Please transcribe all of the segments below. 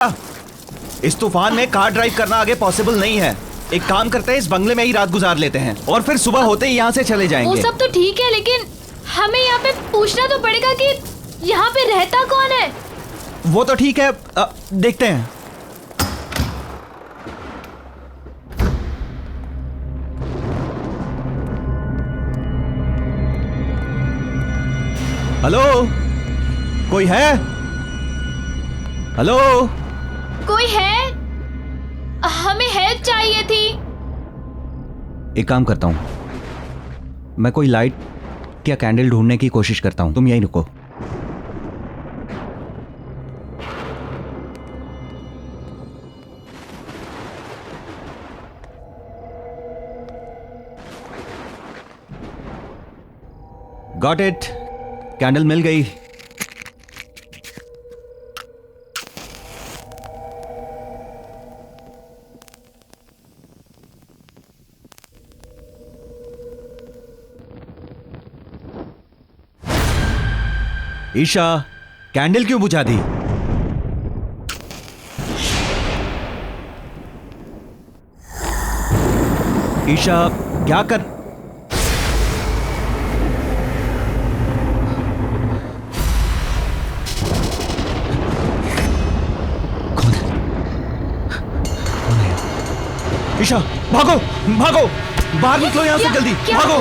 इस तूफान में कार ड्राइव करना आगे पॉसिबल नहीं है। एक काम करते हैं, इस बंगले में ही रात गुजार लेते हैं और फिर सुबह होते ही यहाँ से चले जाएंगे। वो सब तो ठीक है, लेकिन हमें यहाँ पे पूछना तो पड़ेगा कि यहाँ पे रहता कौन है। वो तो ठीक है, देखते हैं। हेलो, कोई है? हेलो, कोई है? हमें हेल्प चाहिए थी। एक काम करता हूं, मैं कोई लाइट या कैंडल ढूंढने की कोशिश करता हूं, तुम यहीं रुको। गॉट इट, कैंडल मिल गई। ईशा, कैंडल क्यों बुझा दी? ईशा, क्या कर? कौन है? ईशा, भागो भागो, बाहर निकलो यहां से जल्दी, भागो।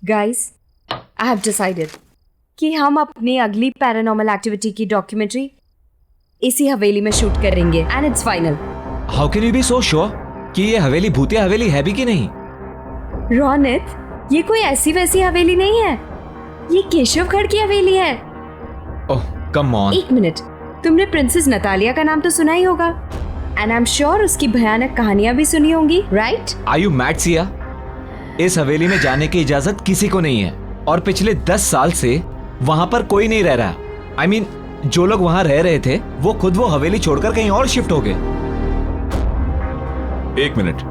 Guys, I have decided कि हम अपनी अगली पैरानॉर्मल एक्टिविटी की डॉक्यूमेंट्री इसी हवेली में शूट करेंगे and it's final. How can you be so sure कि ये हवेली भूतिया हवेली है भी कि नहीं? रोनित, ये कोई ऐसी वैसी हवेली नहीं है, ये केशवगढ़ की हवेली है। ओह कम ऑन। एक मिनट, तुमने प्रिंसेस नतालिया का नाम तो सुना ही होगा एंड आई एम श्योर उसकी भयानक कहानियां भी सुनी होंगी, right? Are you mad Siya? इस हवेली में जाने की इजाजत किसी को नहीं है और पिछले 10 साल से वहां पर कोई नहीं रह रहा। I mean, जो लोग वहां रह रहे थे वो खुद वो हवेली छोड़कर कहीं और शिफ्ट हो गए। एक मिनट,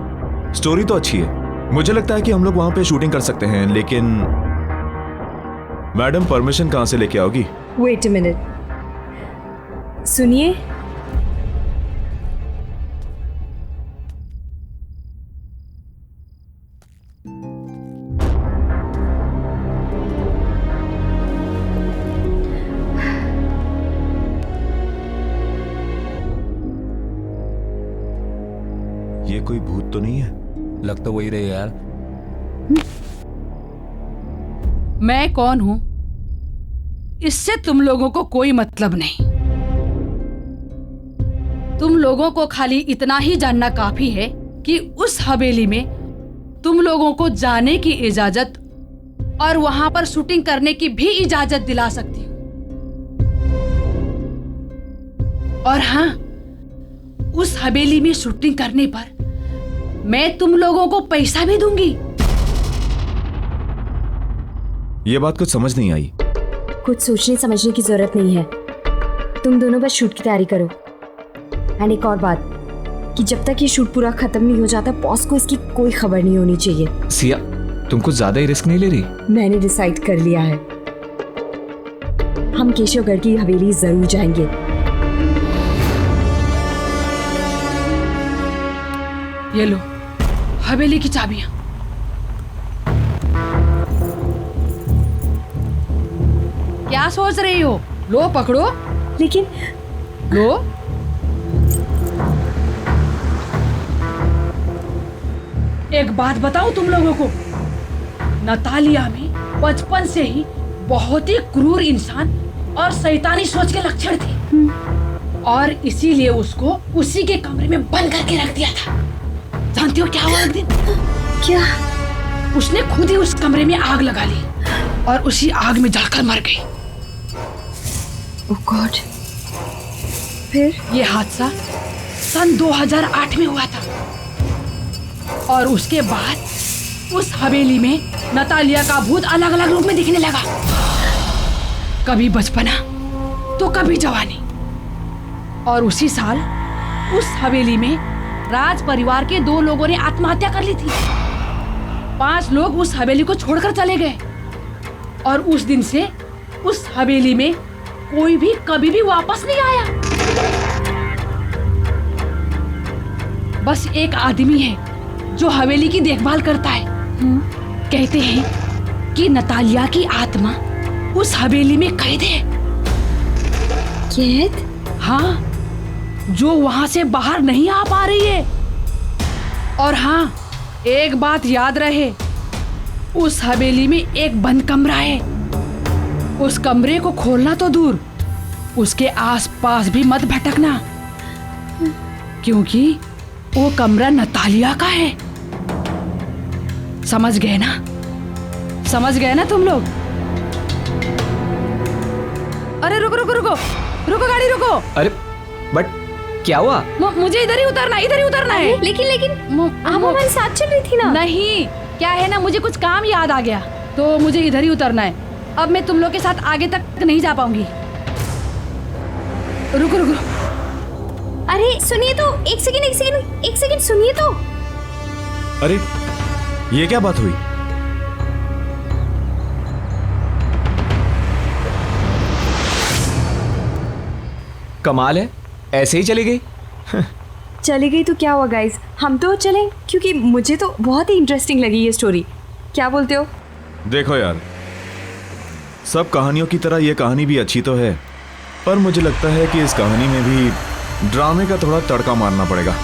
स्टोरी तो अच्छी है, मुझे लगता है कि हम लोग वहां पे शूटिंग कर सकते हैं, लेकिन मैडम परमिशन कहां से लेके आओगी? वेट अ मिनट, सुनिए। ये कोई भूत तो नहीं है? लग तो वही रही यार। मैं कौन हूं इससे तुम लोगों को कोई मतलब नहीं। तुम लोगों को खाली इतना ही जानना काफी है कि उस हवेली में तुम लोगों को जाने की इजाजत और वहां पर शूटिंग करने की भी इजाजत दिला सकती हूं। और हाँ, उस हवेली में शूटिंग करने पर मैं तुम लोगों को पैसा भी दूंगी। ये बात कुछ समझ नहीं आई। कुछ सोचने समझने की जरूरत नहीं है, तुम दोनों बस शूट की तैयारी करो। एंड एक और बात कि जब तक ये शूट पूरा खत्म नहीं हो जाता, बॉस को इसकी कोई खबर नहीं होनी चाहिए। सिया, तुम कुछ ज्यादा ही रिस्क नहीं ले रही? मैंने डिसाइड कर लिया है, हम केशवगढ़ की हवेली जरूर जाएंगे। ये लो हवेली की चाबियां। क्या सोच रही हो? लो पकड़ो। लेकिन लो। एक बात बताऊं तुम लोगों को, नतालिया में बचपन से ही बहुत ही क्रूर इंसान और शैतानी सोच के लक्षण थे और इसीलिए उसको उसी के कमरे में बंद करके रख दिया था। जानती हो क्या हुआ एक दिन? क्या? उसने खुद ही उस कमरे में आग लगा ली और उसी आग में जलकर मर गई। ओह गॉड। फिर? ये हादसा सन 2008 में हुआ था और उसके बाद उस हवेली में नतालिया का भूत अलग अलग रूप में दिखने लगा। कभी बचपना तो कभी जवानी। और उसी साल उस हवेली में राज परिवार के 2 लोगों ने आत्महत्या कर ली थी। 5 लोग उस हवेली को छोड़कर चले गए और उस दिन से उस हवेली में कोई भी कभी भी वापस नहीं आया। बस एक आदमी है जो हवेली की देखभाल करता है। कहते हैं कि नतालिया की आत्मा उस हवेली में कैद है। कैद? हाँ, जो वहां से बाहर नहीं आ पा रही है। और हाँ, एक बात याद रहे, उस हवेली में एक बंद कमरा है। उस कमरे को खोलना तो दूर, उसके आसपास भी मत भटकना, क्योंकि वो कमरा नतालिया का है। समझ गए ना? समझ गए ना तुम लोग? अरे रुको रुको रुको रुको, गाड़ी रुको। अरे बट क्या हुआ? मुझे इधर ही उतरना है। लेकिन आप हमारे साथ चल रही थी ना? नहीं, क्या है ना, मुझे कुछ काम याद आ गया तो मुझे इधर ही उतरना है। अब मैं तुम लोग के साथ आगे तक नहीं जा पाऊंगी। रुको रुको। अरे सुनिए तो, एक सेकंड सुनिए तो। अरे ये क्या बात हुई? कमाल है, ऐसे ही चली गई। चली गई तो क्या हुआ गाइस, हम तो चलें, क्योंकि मुझे तो बहुत ही इंटरेस्टिंग लगी ये स्टोरी। क्या बोलते हो? देखो यार, सब कहानियों की तरह ये कहानी भी अच्छी तो है, पर मुझे लगता है कि इस कहानी में भी ड्रामे का थोड़ा तड़का मारना पड़ेगा।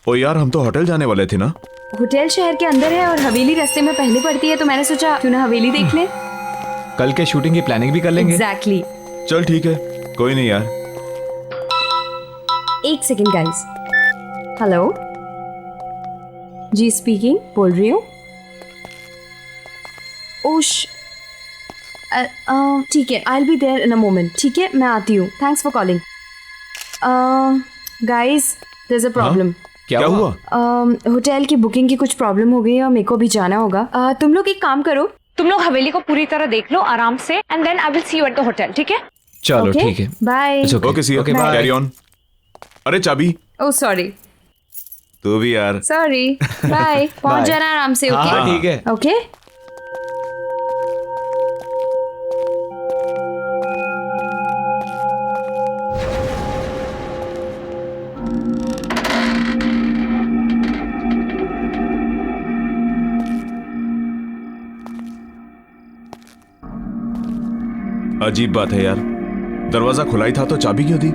ओ यार, हम तो होटल जाने वाले थे ना? होटल शहर के अंदर है और हवेली रास्ते में पहले पड़ती है, तो मैंने सोचा क्यों ना हवेली देख लें। कल के शूटिंग की प्लानिंग भी कर लेंगे। एग्जैक्टली। चल ठीक है, कोई नहीं यार। एक सेकंड गाइस। हेलो जी, स्पीकिंग, बोल रही हूँ। ओश, ठीक है, I will be there in a moment. ठीक है, मैं आती हूँ। Thanks for calling. Guys, there is a problem. क्या हुआ? होटल की बुकिंग की कुछ प्रॉब्लम हो गई है और मेरे को भी जाना होगा। तुम लोग एक काम करो, तुम लोग हवेली को पूरी तरह देख लो आराम से, and then I will see you at the hotel. ठीक है? चलो ठीक है। Bye. Okay see you. Okay, bye. Carry on. अरे चाबी। Oh sorry. तू भी यार। सॉरी। बाय। पहुंच Bye. जाना आराम से। हाँ ओके ठीक है। ओके। अजीब बात है यार, दरवाजा खुला ही था तो चाबी क्यों दी?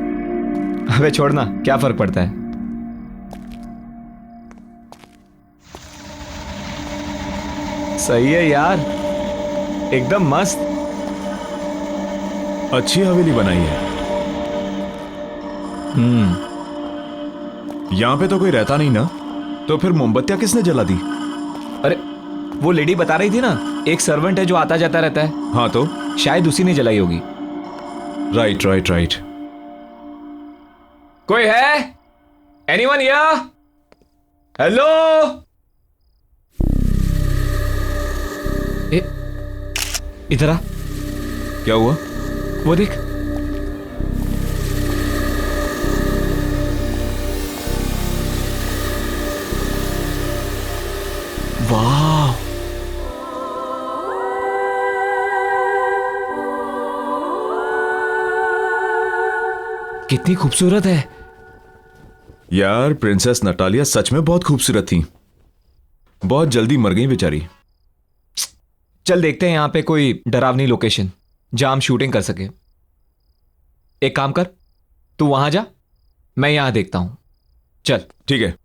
अबे छोड़ना, क्या फर्क पड़ता है। सही है यार, एकदम मस्त। अच्छी हवेली बनाई है। यहाँ पे तो कोई रहता नहीं ना, तो फिर मोमबत्तियां किसने जला दी? अरे वो लेडी बता रही थी ना, एक सर्वेंट है जो आता जाता रहता है। हाँ तो शायद उसी ने जलाई होगी। Right right right. कोई है? Anyone here? हेलो? इधर आ। क्या हुआ? वो देख। वाह, कितनी खूबसूरत है। यार प्रिंसेस नटालिया सच में बहुत खूबसूरत थी, बहुत जल्दी मर गई बेचारी। चल देखते हैं यहाँ पे कोई डरावनी लोकेशन जहां हम शूटिंग कर सके। एक काम कर, तू वहां जा, मैं यहां देखता हूं। चल। ठीक है।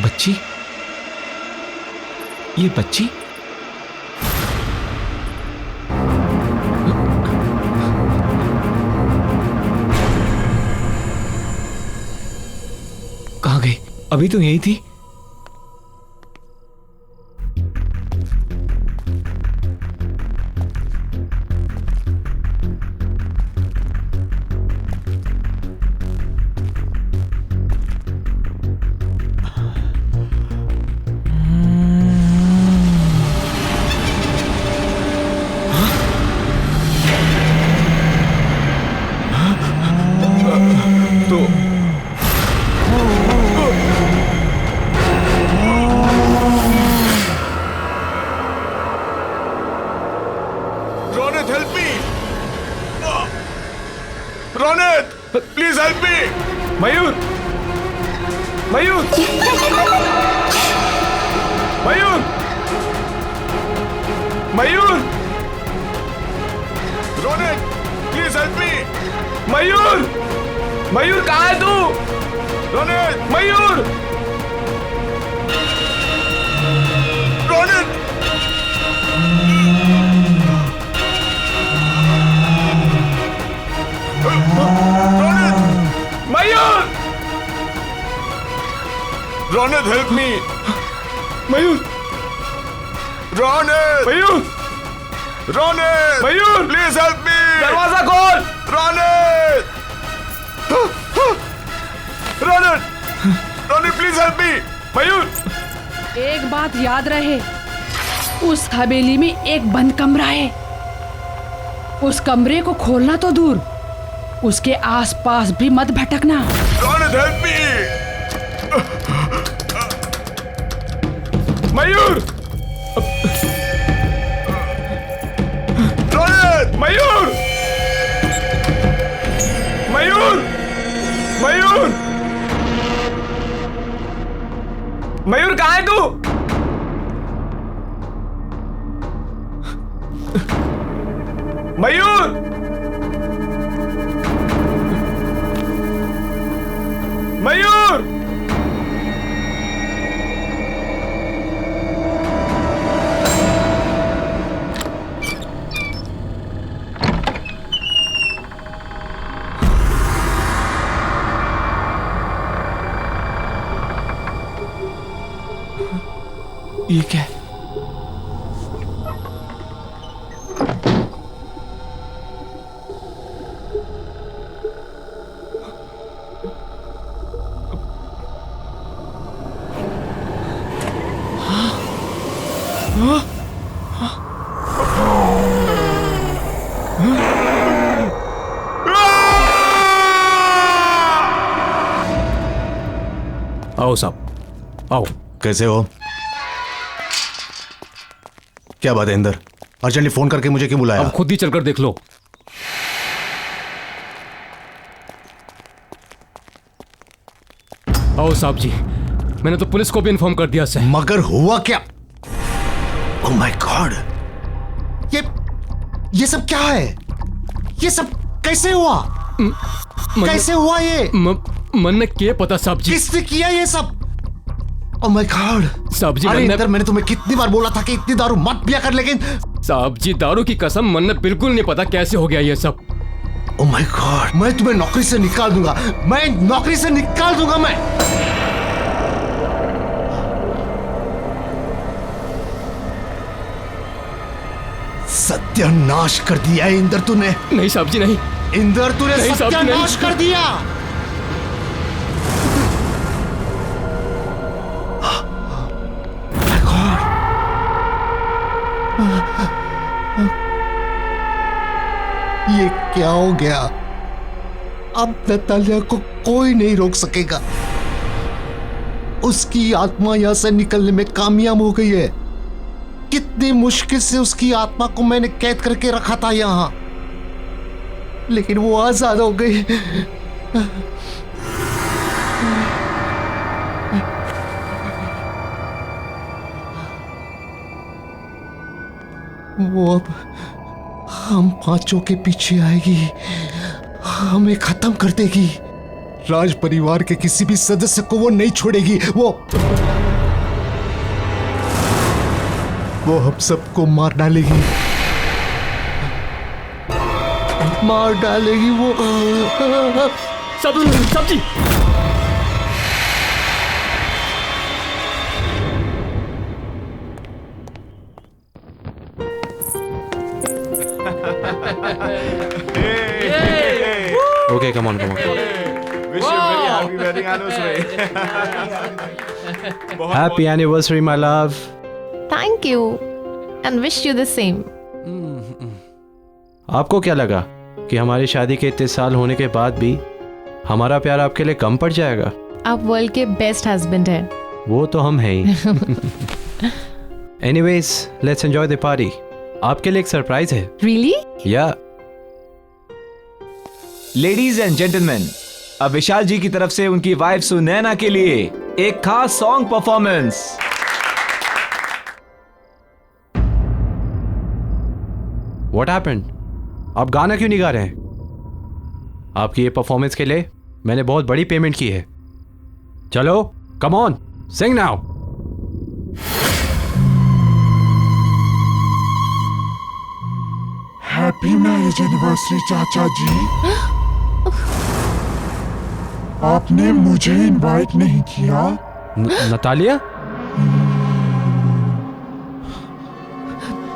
बच्ची, ये बच्ची कहां गई? अभी तो यही थी। Mayur, Mayur, Mayur, Mayur, Ronit, please help me. Mayur, Mayur कहाँ है तू? Ronit, Mayur, Ronit, Mayur, Ronit help me. Mayur, Ronit, Mayur, Ronit, Mayur, please help me. दरवाजा खोल। Ronit, Ronit, Ronit please help me. Mayur, एक बात याद रहे, उस हवेली में एक बंद कमरा है। उस कमरे को खोलना तो दूर, उसके आसपास भी मत भटकना। Ronit help me. मयूर, रोनित, मयूर, मयूर, मयूर, मयूर कहाँ है तू? मयूर, मयूर, ये क्या है? आओ साहब, आओ। कैसे हो? क्या बात है इंदर? अर्जेंटली फोन करके मुझे क्यों बुलाया? अब खुद ही चलकर देख लो। आओ साहब जी, मैंने तो पुलिस को भी इन्फॉर्म कर दिया सर। मगर हुआ क्या? ओह माय गॉड, ये सब क्या है? ये सब कैसे हुआ? कैसे हुआ ये? मन में क्या पता साहब जी। किसने किया ये सब? ओह माय गॉड साहब जी, अरे इंदर, मैंने तुम्हें कितनी बार बोला था कि इतनी दारू मत पिया कर, लेकिन साहब जी दारू की कसम, मन में बिल्कुल नहीं पता कैसे हो गया ये सब। ओह माय गॉड, मैं तुम्हें नौकरी से निकाल दूंगा, मैं नौकरी से निकाल दूंगा मैं। सत्यानाश कर दिया है इंदर तूने। नहीं साहब जी नहीं। इंदर तूने नहीं साहब जी, सत्यानाश नहीं। कर दिया। ये क्या हो गया? अब नतालिया को कोई नहीं रोक सकेगा। उसकी आत्मा यहां से निकलने में कामयाब हो गई है। कितनी मुश्किल से उसकी आत्मा को मैंने कैद करके रखा था यहां, लेकिन वो आजाद हो गई। वो अब हम पांचों के पीछे आएगी, हमें खत्म कर देगी। राज परिवार के किसी भी सदस्य को वो नहीं छोड़ेगी। वो हम सबको मार डालेगी, मार डालेगी वो। सब जी Okay, come on. Wish you very happy wedding anniversary. Happy anniversary, my love. Thank you and wish you the same. आपको क्या लगा कि हमारी शादी के इतने साल होने के बाद भी हमारा प्यार आपके लिए कम पड़ जाएगा? आप वर्ल्ड के बेस्ट हस्बैंड हैं। वो तो हम हैं ही। Anyways, let's enjoy the party. आपके लिए एक सरप्राइज है। Really? या लेडीज एंड जेंटलमैन, अब विशाल जी की तरफ से उनकी वाइफ सुनैना के लिए एक खास सॉन्ग परफॉर्मेंस। What happened? आप गाना क्यों नहीं गा रहे हैं? आपकी ये परफॉर्मेंस के लिए मैंने बहुत बड़ी पेमेंट की है। चलो, come on, sing now. Happy marriage anniversary चाचा जी। आपने मुझे इनवाइट नहीं किया। नतालिया?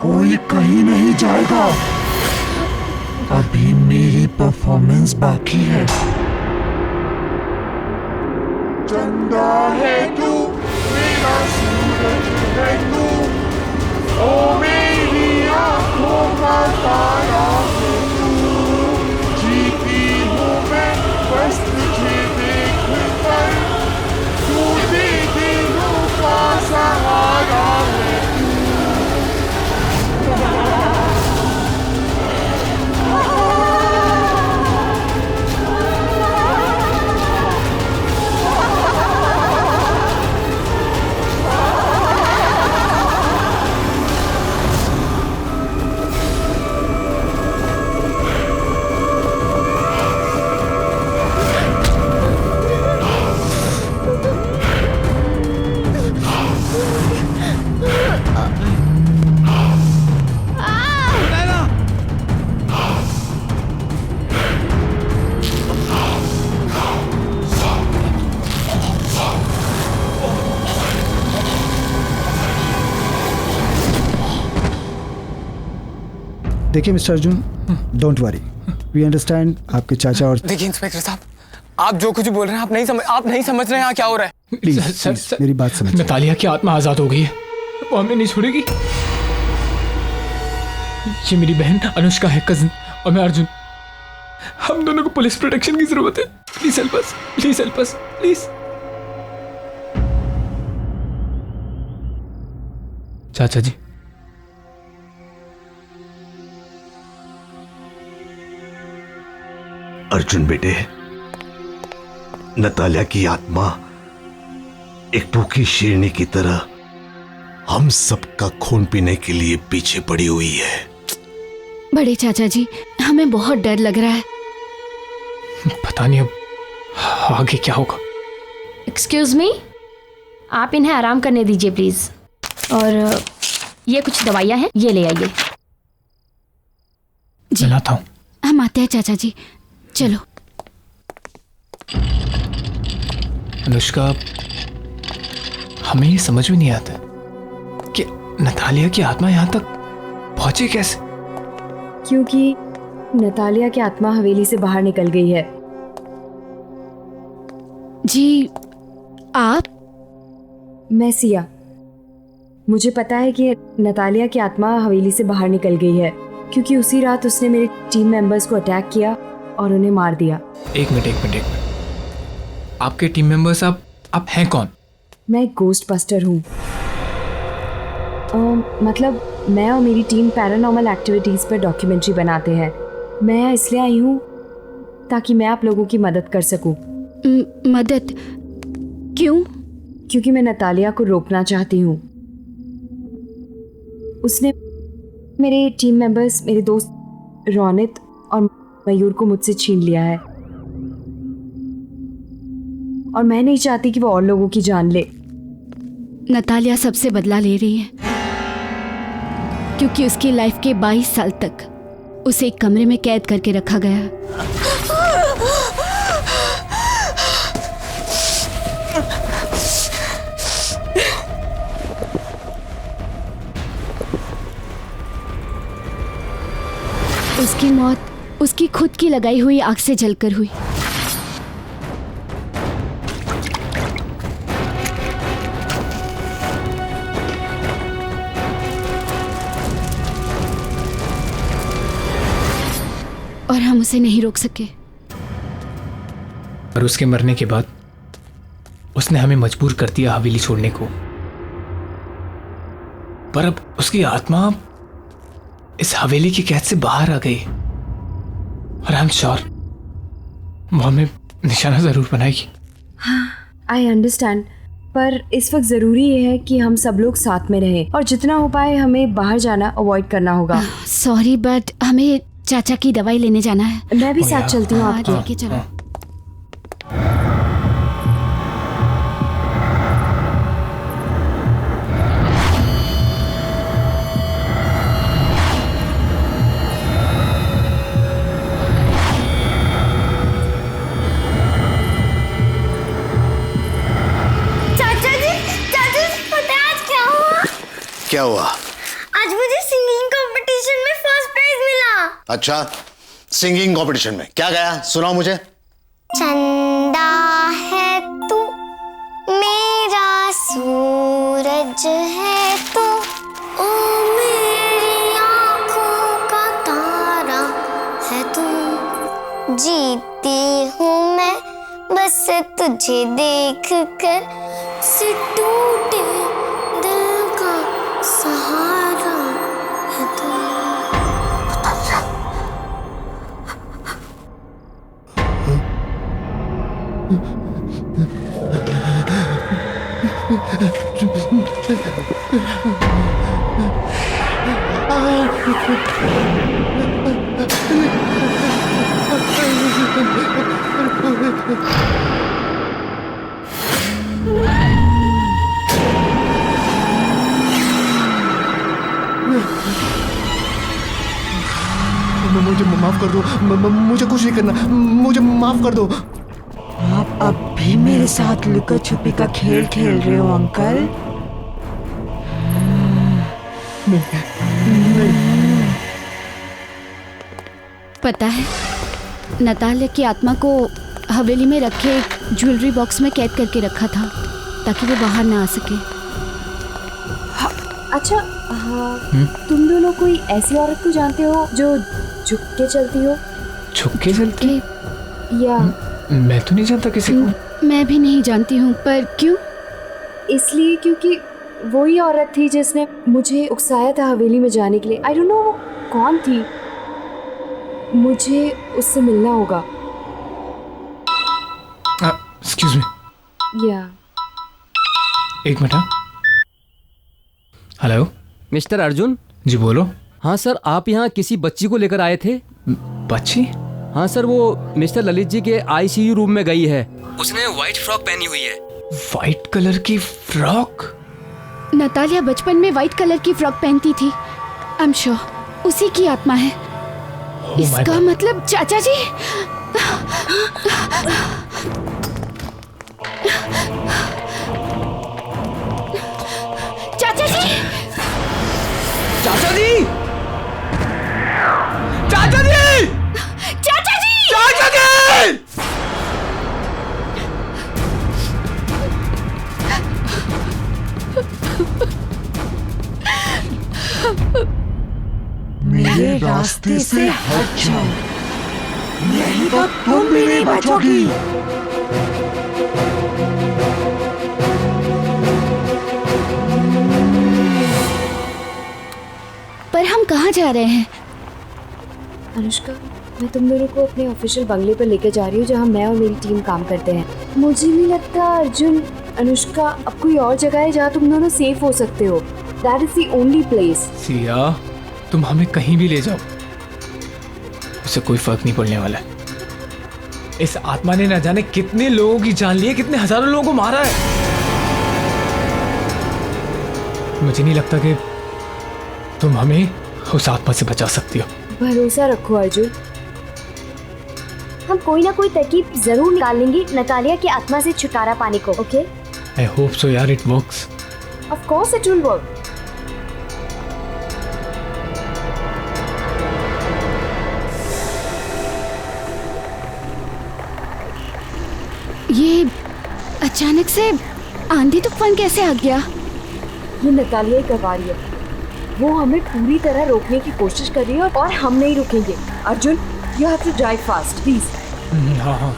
कोई कहीं नहीं जाएगा, अभी मेरी परफॉर्मेंस बाकी है। चंदा है तू, मेरा सूरज है तू, ओ मेरी आंखों का तारा है तू। जीती हूँ मैं बस तुझे देख कर, तू दे दिलों का सहारा है तू। देखिए mister Arjun, don't worry, we understand आपके चाचा और। देखिए इंस्पेक्टर साहब, आप जो कुछ बोल रहे हैं आप नहीं समझ रहे हैं यहाँ क्या हो रहा है। प्लीज मेरी बात समझिए। नतालिया की आत्मा आजाद हो गई है, वो हमें नहीं छोड़ेगी। ये मेरी बहन अनुष्का है, कजिन, और मैं अर्जुन। हम दोनों को पुलिस प्रोटेक्शन की जरूरत है। Please help us, please help us, please. चाचा जी, अर्जुन बेटे, नतालिया की आत्मा एक भूखी शेरनी की तरह हम सबका खून पीने के लिए पीछे पड़ी हुई है। बड़े चाचा जी, हमें बहुत डर लग रहा है। पता नहीं अब आगे क्या होगा। एक्सक्यूज मी, आप इन्हें आराम करने दीजिए प्लीज। और ये कुछ दवाइयाँ हैं, ये ले आइए। जी लाता हूँ। हम आते हैं चाचा जी, चलो। अनुष्का, हमें ये समझ में नहीं आता कि नतालिया की आत्मा यहाँ तक पहुंची कैसे। क्योंकि नतालिया की आत्मा हवेली से बाहर निकल गई है। जी आप? मैं सिया। मुझे पता है कि नतालिया की आत्मा हवेली से बाहर निकल गई है क्योंकि उसी रात उसने मेरे टीम मेंबर्स को अटैक किया और उन्हें मार दिया। एक मिनट। आपके टीम मेंबर्स आप हैं कौन? मैं एक गोस्ट बस्टर हूँ। मतलब मैं और मेरी टीम पैरानॉर्मल एक्टिविटीज़ पर डॉक्यूमेंट्री बनाते हैं। मैं यहाँ इसलिए आई हूँ ताकि मैं आप लोगों की मदद कर सकूँ। मदद? क्यों? क्योंकि मैं नतालिया को रोकना चाहती हूँ। उसने मेरे टीम मेंबर्स, मेरे दोस्त रोनित और मयूर को मुझसे छीन लिया है और मैं नहीं चाहती कि वो और लोगों की जान ले। नतालिया सबसे बदला ले रही है क्योंकि उसकी लाइफ के 22 साल तक उसे एक कमरे में कैद करके रखा गया। उसकी मौत उसकी खुद की लगाई हुई आग से जलकर हुई। और हम उसे नहीं रोक सके। और उसके मरने के बाद उसने हमें मजबूर कर दिया हवेली छोड़ने को। पर अब उसकी आत्मा इस हवेली की कैद से बाहर आ गई और आई एम श्योर वो हमें निशाना जरूर बनाएगी। आई अंडरस्टैंड, पर इस वक्त ज़रूरी ये है कि हम सब लोग साथ में रहें और जितना हो पाए हमें बाहर जाना अवॉइड करना होगा। सॉरी बट हमें चाचा की दवाई लेने जाना है। मैं भी साथ चलती हूँ आपके। ठीक है, चलो। क्या हुआ? आज मुझे सिंगिंग कंपटीशन में फर्स्ट प्राइज मिला। अच्छा, सिंगिंग कंपटीशन में क्या गाया? सुनाओ मुझे। चंदा है तू, मेरा सूरज है तू, ओ मेरी आँखों का तारा है तू। जीती हूँ मैं बस तुझे देख कर, से टूटे दिल का सहारा है तू। मुझे माफ कर दो, मुझे कुछ नहीं करना, मुझे माफ कर दो। आप अब भी मेरे साथ लुका छुपी का खेल खेल रहे हो अंकल? पता है, नतालिया की आत्मा को हवेली में रखे एक ज्वेलरी बॉक्स में कैद करके रखा था ताकि वो बाहर ना आ सके। अच्छा हाँ, तुम दोनों कोई ऐसी औरत को जानते हो जो झुक के चलती हो? झुक के चलती? या मैं तो नहीं जानता किसी को। मैं भी नहीं जानती हूँ, पर क्यों? इसलिए क्योंकि वही औरत थी जिसने मुझे उकसाया था हवेली में जाने के लिए। आई डोंट नो वो कौन थी, मुझे उससे मिलना होगा। Excuse me. या एक मिनट। Hello mister Arjun. जी बोलो। हाँ सर, आप यहाँ किसी बच्ची को लेकर आए थे। बच्ची? हाँ सर, वो मिस्टर ललित जी के आईसीयू रूम में गई है। उसने व्हाइट फ्रॉक पहनी हुई है। व्हाइट कलर की फ्रॉक? नतालिया बचपन में व्हाइट कलर की फ्रॉक पहनती थी। आई एम श्योर उसी की आत्मा है। इसका मतलब चाचा जी। चाचा जी! चाचा जी! चाचा जी! चाचा जी! चाचा जी! मेरे रास्ते से हट जाओ, नहीं तो तुम भी नहीं बचोगी। पर हम कहाँ जा रहे हैं? अनुष्का, मैं तुम दोनों को अपने ऑफिशियल बंगले पर लेकर जा रही हूँ जहाँ मैं और मेरी टीम काम करते हैं। मुझे नहीं लगता अर्जुन, अनुष्का, अब कोई और जगह है जहाँ तुम दोनों सेफ हो सकते हो। That is the only place. Siya, तुम हमें कहीं भी ले जाओ, उससे कोई फर्क नहीं पड़ने वाला है। इस आत्मा ने न जाने कितने लोगों की जान ली है, कितने हजारों लोगों को मारा है। मुझे नहीं लगता कि तुम हमें उस आत्मा से बचा सकती हो। भरोसा रखो अर्जुन, हम कोई ना कोई तरकीब जरूर निकालेंगे नतालिया की आत्मा से छुटकारा पाने को। ओके? आई होप सो यार, it works. Of course it will work. ये अचानक से आंधी तूफान कैसे आ गया? ये नतालिया ही करवा रही है। वो हमें पूरी तरह रोकने की कोशिश कर रही है और हम नहीं रुकेंगे। Arjun, you have to drive fast please. हाँ हाँ।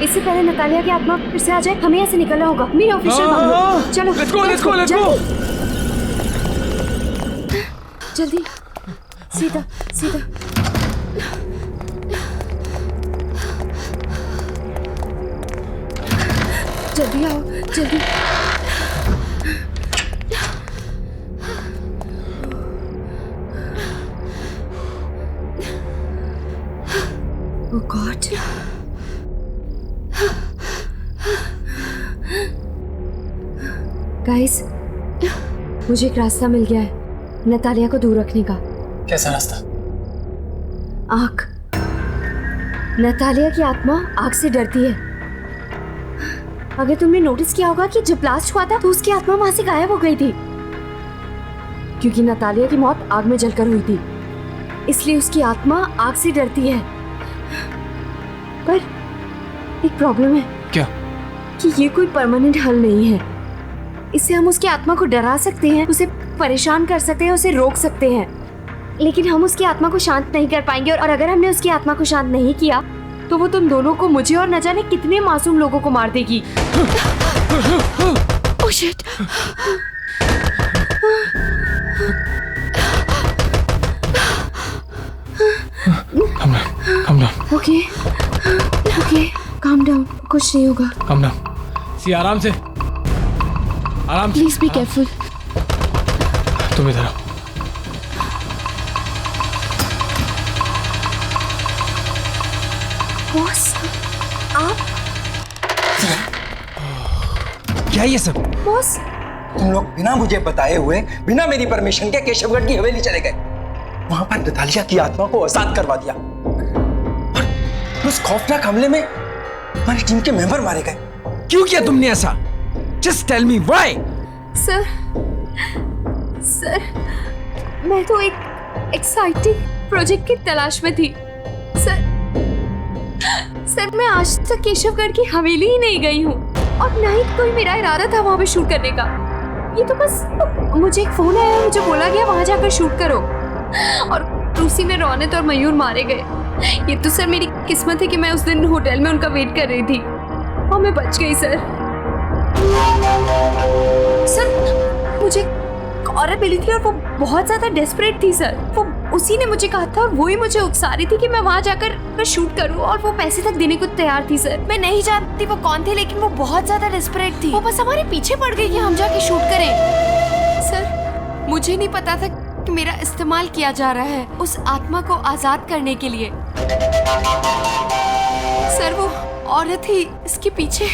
इससे पहले नतालिया की आत्मा फिर से आ जाए, हमें यहाँ से निकलना होगा। मेरे ऑफिशियल बंगलो। चलो let's go, let's go, let's go. जल्दी, सीधा सीधा। जल्दी आओ, जल्दी। Oh God. गाइस, मुझे एक रास्ता मिल गया है नतालिया को दूर रखने का। कैसा रास्ता? आग। नतालिया की आत्मा आग से डरती है। अगर तुमने नोटिस किया होगा कि जब ब्लास्ट हुआ था तो उसकी आत्मा वहां से गायब हो गई थी, क्योंकि नतालिया की मौत आग में जलकर हुई थी, इसलिए उसकी आत्मा आग से डरती है। पर एक प्रॉब्लम है। क्या? कि ये कोई परमानेंट हल नहीं है। इससे हम उसकी आत्मा को डरा सकते हैं, उसे परेशान कर सकते हैं, उसे रोक सकते हैं, लेकिन हम उसकी आत्मा को शांत नहीं कर पाएंगे। और अगर हमने उसकी आत्मा को शांत नहीं किया तो वो तुम दोनों को, मुझे और न जाने कितने मासूम लोगों को मार देगी। Oh shit. Calm down. Okay okay, calm down, कुछ नहीं होगा। Calm down. सी आराम से, आराम से। Please be careful. तुम इधर आओ। बॉस, आप? क्या ये सब? बॉस, तुम लोग बिना मुझे बताए हुए, बिना मेरी परमिशन के केशवगढ़ की हवेली चले गए। वहां पर नतालिया की आत्मा को आजाद करवा दिया और उस खौफनाक हमले में हमारी टीम के मेंबर मारे गए। क्यों किया तुमने ऐसा? Just tell me why? Sir, मैं तो एक एक्साइटिंग प्रोजेक्ट की तलाश में थी। सर मैं आज तक केशवगढ़ की हवेली ही नहीं गई हूँ और ना ही कोई मेरा इरादा था वहाँ पे शूट करने का। ये तो बस मुझे एक फोन आया, मुझे बोला गया वहाँ जाकर शूट करो और उसी में रौनक और मयूर मारे गए। ये तो सर मेरी किस्मत है कि मैं उस दिन होटल में उनका वेट कर रही थी और मैं बच गई। सर मुझे एक औरत मिली थी और वो बहुत ज्यादा डेस्परेट थी। सर वो उसी ने मुझे कहा था और वही मुझे उकसा रही थी कि मैं वहां जाकर शूट करूं और वो पैसे तक देने को तैयार थी। सर मैं नहीं जानती वो कौन थे, लेकिन वो बहुत ज्यादा डेस्परेट थी। वो बस हमारे पीछे पड़ गई कि हम जाके शूट करें। सर मुझे नहीं पता था कि मेरा इस्तेमाल किया जा रहा है उस आत्मा को आजाद करने के लिए। सर वो औरत ही इसके पीछे।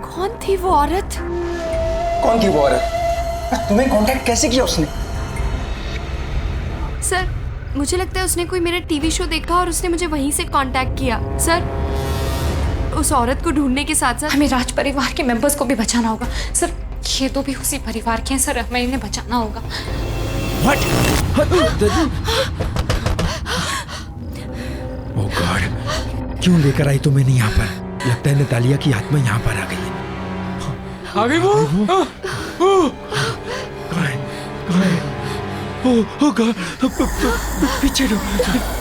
कौन थी वो औरत? कौन थी वो औरत? तुम्हें कांटेक्ट कैसे किया उसने? सर मुझे लगता है उसने कोई मेरा टीवी शो देखा और उसने मुझे वहीं से कांटेक्ट किया। सर उस औरत को ढूंढने के साथ साथ हमें राज परिवार के मेंबर्स को भी बचाना होगा। सर ये तो भी उसी परिवार के हैं सर, हमें इन्हें बचाना होगा। ओह गॉड, क्यों लेकर आई तुम इन्हें यहाँ पर? लगता है नतालिया की आत्मा यहाँ पर आ गई है। आ गई वो? ओह गॉड, पीछे लो,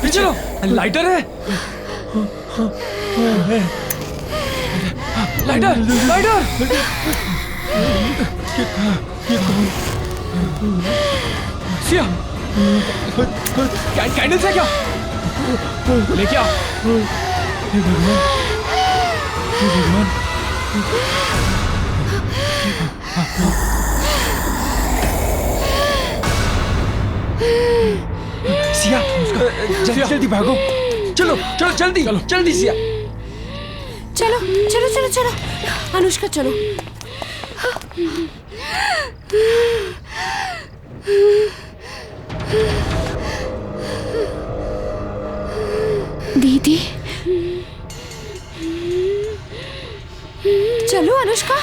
पीछे लो। लाइटर है? Lighter, lighter. ये कौन? सिया, कैंडल्स है क्या? लेके आ। हे भगवान, हे भगवान। सिया, जल्दी जल्दी भागो। चलो चलो जल्दी, चलो जल्दी सिया। चलो चलो चलो चलो अनुष्का चलो। दीदी चलो अनुष्का।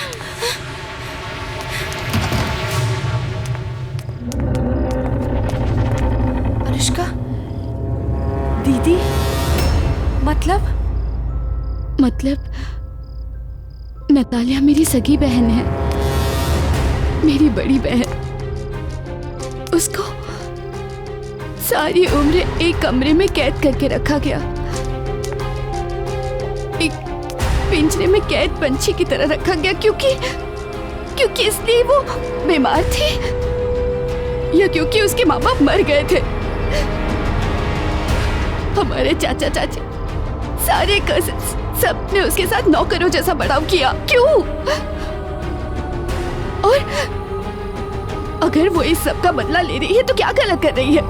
अनुष्का दीदी मतलब नतालिया मेरी सगी बहन है, मेरी बड़ी बहन। उसको सारी उम्र एक कमरे में कैद करके रखा गया, एक पिंजरे में कैद पंछी की तरह रखा गया क्योंकि इसलिए वो बीमार थी या क्योंकि उसके माँ बाप मर गए थे। हमारे चाचा चाची सारे कजिन्स सब ने उसके साथ नौकरों जैसा बर्ताव किया। क्यों? और अगर वो इस सब का बदला ले रही है तो क्या गलत कर रही है?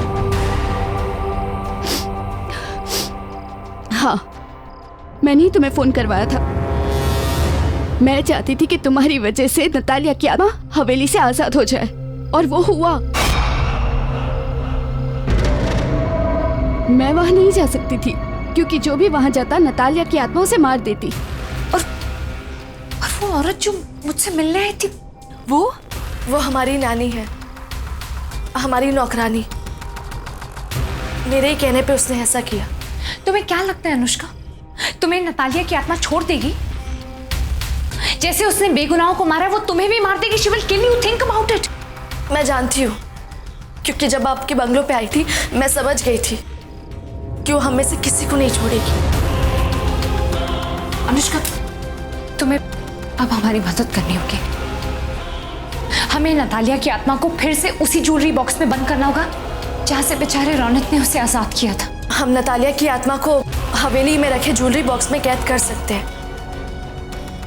हाँ, मैंने ही तुम्हें फोन करवाया था। मैं चाहती थी कि तुम्हारी वजह से नतालिया की आत्मा हवेली से आजाद हो जाए और वो हुआ। मैं वहां नहीं जा सकती थी क्योंकि जो भी वहां जाता नतालिया की आत्मा उसे मार देती। और वो औरत जो मुझसे मिलने आई थी वो हमारी नानी है, हमारी नौकरानी। मेरे ही कहने पे उसने ऐसा किया। तुम्हें क्या लगता है अनुष्का, तुम्हें नतालिया की आत्मा छोड़ देगी? जैसे उसने बेगुनाहों को मारा वो तुम्हें भी मार देगी। She will kill you, think about it. मैं जानती हूँ क्योंकि जब आपके बंगलों पे आई थी मैं समझ गई थी कि वो हम में से किसी को नहीं छोड़ेगी। अनुष्का अब हमारी मदद करनी होगी। हमें नतालिया की आत्मा को फिर से उसी ज्वेलरी बॉक्स में बंद करना होगा जहां से बेचारे रौनक ने उसे आजाद किया था। हम नतालिया की आत्मा को हवेली में रखे ज्वेलरी बॉक्स में कैद कर सकते हैं,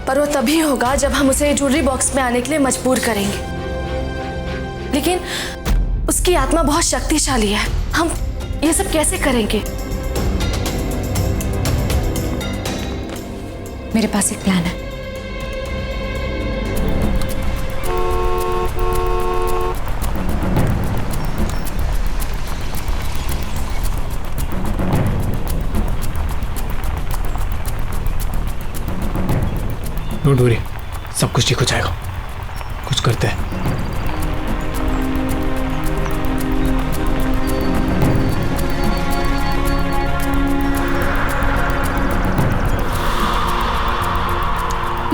पर वो तभी होगा जब हम उसे ज्वेलरी बॉक्स में आने के लिए मजबूर करेंगे। लेकिन उसकी आत्मा बहुत शक्तिशाली है, हम ये सब कैसे करेंगे? मेरे पास एक प्लान है। डोंट वरी, सब कुछ ठीक हो जाएगा। कुछ करते हैं।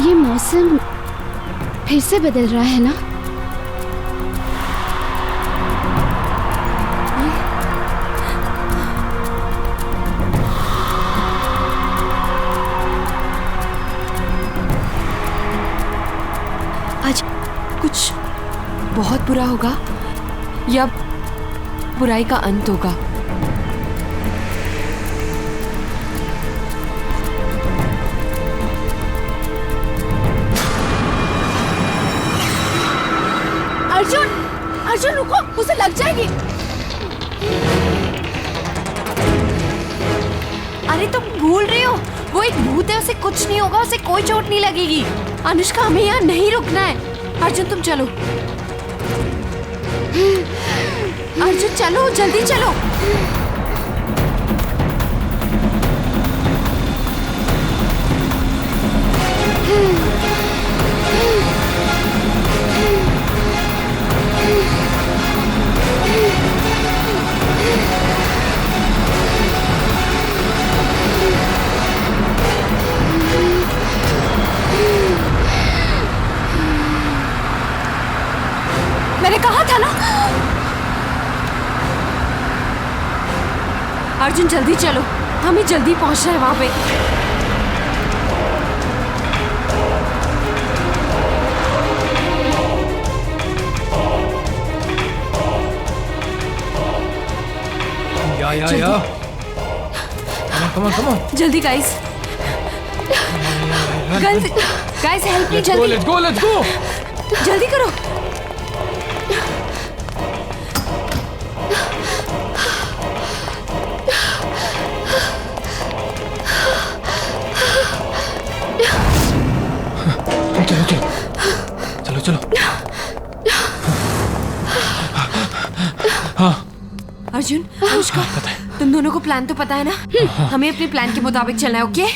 ये मौसम फिर से बदल रहा है ना? आज कुछ बहुत बुरा होगा या बुराई का अंत होगा? अर्जुन, अर्जुन रुको, उसे लग जाएगी। अरे तुम भूल रही हो, वो एक भूत है, उसे कुछ नहीं होगा, उसे कोई चोट नहीं लगेगी। अनुष्का, हमें यहाँ नहीं रुकना है। अर्जुन तुम चलो, अर्जुन चलो, जल्दी चलो। मैंने कहा था ना। अर्जुन जल्दी चलो, हमें जल्दी पहुंचना है वहां पे। या कम ऑन जल्दी गाइस, गाइस हेल्प मी, जल्दी लेट्स गो जल्दी करो। चलो। हाँ अर्जुन, अनुष्का, तुम दोनों को प्लान तो पता है ना? हमें अपने प्लान के मुताबिक चलना है, ओके?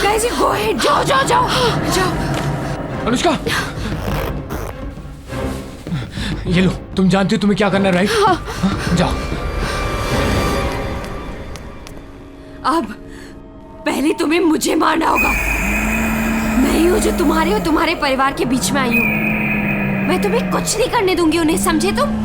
गाइस, गो अहेड, जाओ। अनुष्का, ये लो, तुम जानती हो तुम्हें क्या करना है, राइट? हाँ। जाओ। अब पहले तुम्हें मुझे मारना होगा। मैं ही हूँ जो तुम्हारे और तुम्हारे परिवार के बीच में आई हूँ। मैं तुम्हें कुछ नहीं करने दूंगी उन्हें, समझे तुम?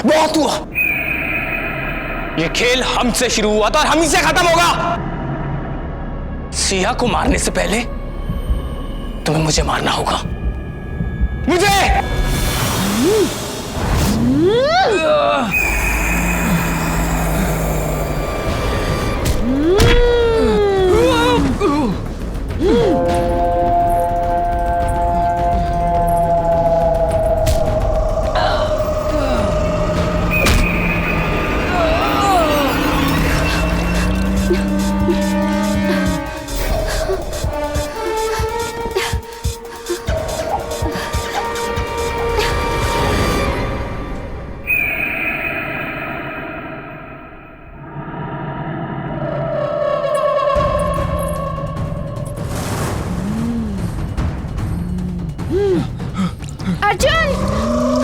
बहुत हुआ। ये खेल हमसे शुरू हुआ था और हम ही से खत्म होगा। सिया को मारने से पहले तुम्हें मुझे मारना होगा। मुझे अर्जुन